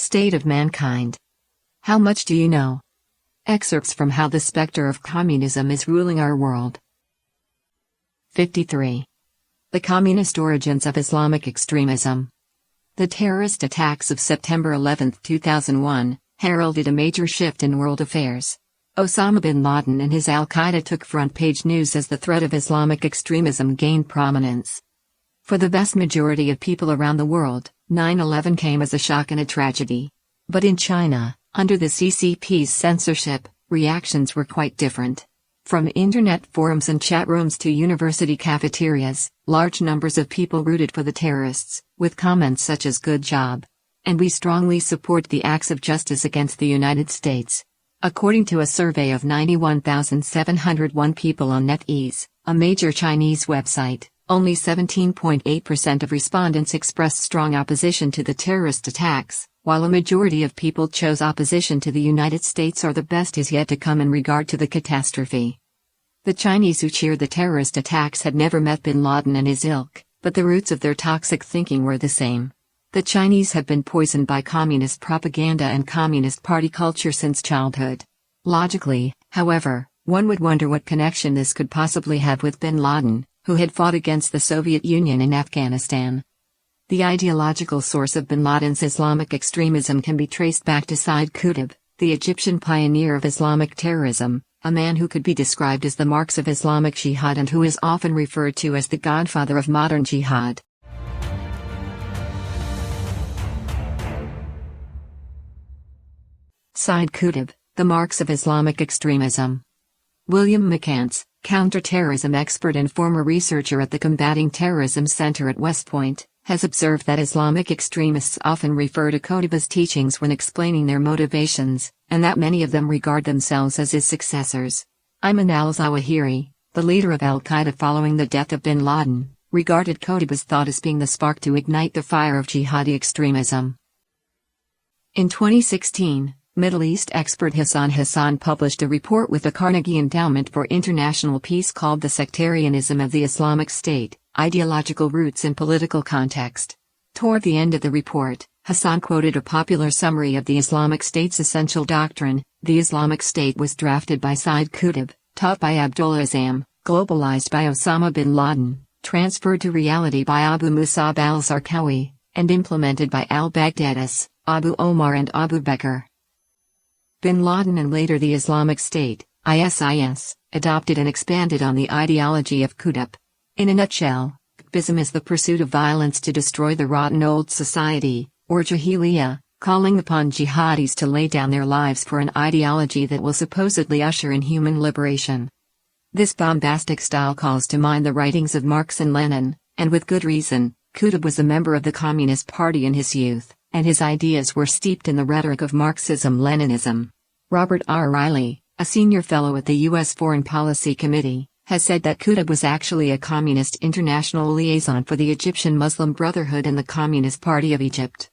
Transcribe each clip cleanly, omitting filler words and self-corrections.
State of mankind. How much do you know? Excerpts from How the Spectre of Communism is Ruling Our World. 53. The Communist Origins of Islamic Extremism. The terrorist attacks of September 11, 2001, heralded a major shift in world affairs. Osama bin Laden and his al-Qaeda took front-page news as the threat of Islamic extremism gained prominence. For the vast majority of people around the world, 9/11 came as a shock and a tragedy. But in China, under the CCP's censorship, reactions were quite different. From internet forums and chat rooms to university cafeterias, large numbers of people rooted for the terrorists, with comments such as "good job" and "we strongly support the acts of justice against the United States." According to a survey of 91,701 people on NetEase, a major Chinese website, only 17.8% of respondents expressed strong opposition to the terrorist attacks, while a majority of people chose opposition to the United States or the best is yet to come in regard to the catastrophe. The Chinese who cheered the terrorist attacks had never met bin Laden and his ilk, but the roots of their toxic thinking were the same. The Chinese have been poisoned by communist propaganda and communist party culture since childhood. Logically, however, one would wonder what connection this could possibly have with bin Laden, who had fought against the Soviet Union in Afghanistan. The ideological source of bin Laden's Islamic extremism can be traced back to Sayyid Qutb, the Egyptian pioneer of Islamic terrorism, a man who could be described as the Marx of Islamic jihad and who is often referred to as the godfather of modern jihad. Sayyid Qutb, the Marx of Islamic extremism. William McCants, counterterrorism expert and former researcher at the Combating Terrorism Center at West Point, has observed that Islamic extremists often refer to Qutb's teachings when explaining their motivations, and that many of them regard themselves as his successors. Ayman al-Zawahiri, the leader of al-Qaeda following the death of bin Laden, regarded Qutb's thought as being the spark to ignite the fire of jihadi extremism. In 2016, Middle East expert Hassan Hassan published a report with the Carnegie Endowment for International Peace called The Sectarianism of the Islamic State, Ideological Roots in Political Context. Toward the end of the report, Hassan quoted a popular summary of the Islamic State's essential doctrine: the Islamic State was drafted by Sayyid Qutb, taught by Abdullah Azzam, globalized by Osama bin Laden, transferred to reality by Abu Musab al-Zarqawi, and implemented by al-Baghdadis, Abu Omar and Abu Bakr. Bin Laden and later the Islamic State, ISIS, adopted and expanded on the ideology of Qutb. In a nutshell, Qutbism is the pursuit of violence to destroy the rotten old society, or Jahiliyyah, calling upon jihadis to lay down their lives for an ideology that will supposedly usher in human liberation. This bombastic style calls to mind the writings of Marx and Lenin, and with good reason. Qutb was a member of the Communist Party in his youth, and his ideas were steeped in the rhetoric of Marxism-Leninism. Robert R. Riley, a senior fellow at the U.S. Foreign Policy Committee, has said that Qutb was actually a communist international liaison for the Egyptian Muslim Brotherhood and the Communist Party of Egypt.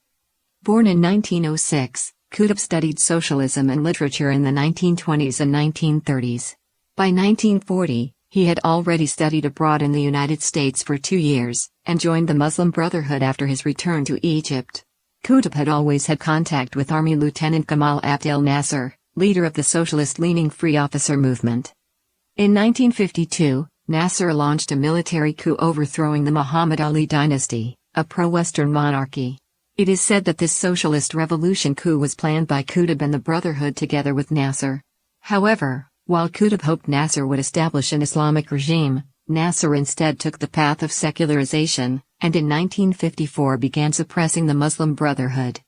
Born in 1906, Qutb studied socialism and literature in the 1920s and 1930s. By 1940, he had already studied abroad in the United States for 2 years, and joined the Muslim Brotherhood after his return to Egypt. Qutb had always had contact with Army Lieutenant Gamal Abdel Nasser, leader of the socialist-leaning Free Officer movement. In 1952, Nasser launched a military coup overthrowing the Muhammad Ali dynasty, a pro-Western monarchy. It is said that this socialist revolution coup was planned by Qutb and the Brotherhood together with Nasser. However, while Qutb hoped Nasser would establish an Islamic regime, Nasser instead took the path of secularization, and in 1954 began suppressing the Muslim Brotherhood.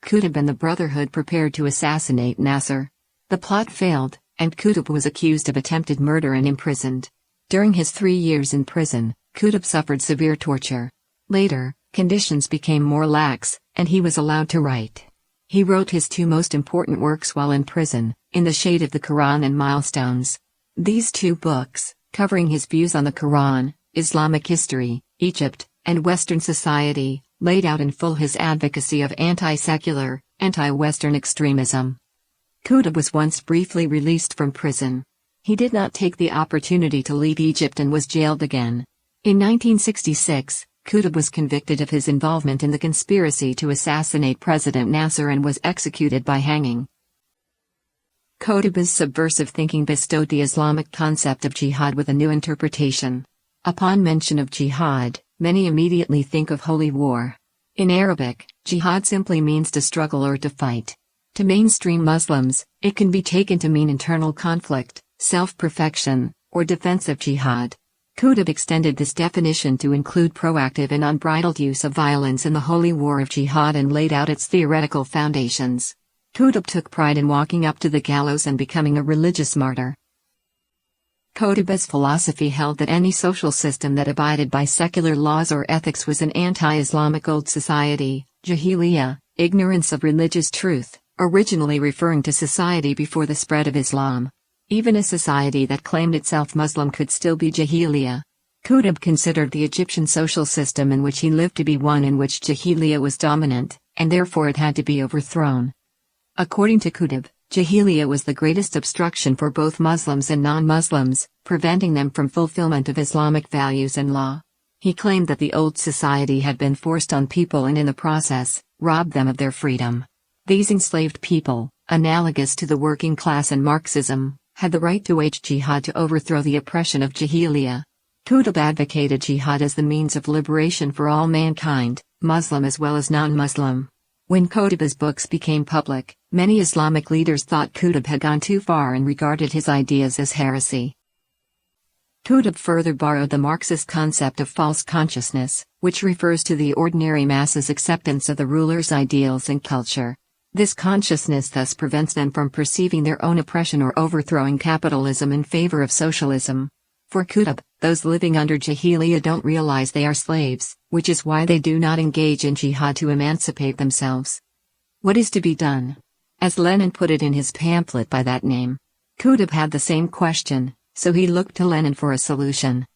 Qutb and the Brotherhood prepared to assassinate Nasser. The plot failed, and Qutb was accused of attempted murder and imprisoned. During his 3 years in prison, Qutb suffered severe torture. Later, conditions became more lax, and he was allowed to write. He wrote his 2 most important works while in prison, In the Shade of the Quran and Milestones. These 2 books, covering his views on the Quran, Islamic history, Egypt, and Western society, laid out in full his advocacy of anti-secular, anti-Western extremism. Qutb was once briefly released from prison. He did not take the opportunity to leave Egypt and was jailed again. In 1966, Qutb was convicted of his involvement in the conspiracy to assassinate President Nasser and was executed by hanging. Qutb's subversive thinking bestowed the Islamic concept of jihad with a new interpretation. Upon mention of jihad, many immediately think of holy war. In Arabic, jihad simply means to struggle or to fight. To mainstream Muslims, it can be taken to mean internal conflict, self-perfection, or defensive jihad. Qutb extended this definition to include proactive and unbridled use of violence in the holy war of jihad and laid out its theoretical foundations. Qutb took pride in walking up to the gallows and becoming a religious martyr. Qutb's philosophy held that any social system that abided by secular laws or ethics was an anti-Islamic old society, jahiliyyah, ignorance of religious truth, originally referring to society before the spread of Islam. Even a society that claimed itself Muslim could still be jahiliyyah. Qutb considered the Egyptian social system in which he lived to be one in which jahiliyyah was dominant, and therefore it had to be overthrown. According to Qutb, jahiliyyah was the greatest obstruction for both Muslims and non-Muslims, preventing them from fulfillment of Islamic values and law. He claimed that the old society had been forced on people and in the process, robbed them of their freedom. These enslaved people, analogous to the working class and Marxism, had the right to wage jihad to overthrow the oppression of jahiliyyah. Qutb advocated jihad as the means of liberation for all mankind, Muslim as well as non-Muslim. When Qutb's books became public, many Islamic leaders thought Qutb had gone too far and regarded his ideas as heresy. Qutb further borrowed the Marxist concept of false consciousness, which refers to the ordinary masses' acceptance of the ruler's ideals and culture. This consciousness thus prevents them from perceiving their own oppression or overthrowing capitalism in favor of socialism. For Qutb, those living under jahiliyyah don't realize they are slaves, which is why they do not engage in jihad to emancipate themselves. What is to be done? As Lenin put it in his pamphlet by that name. Qutb had the same question, so he looked to Lenin for a solution.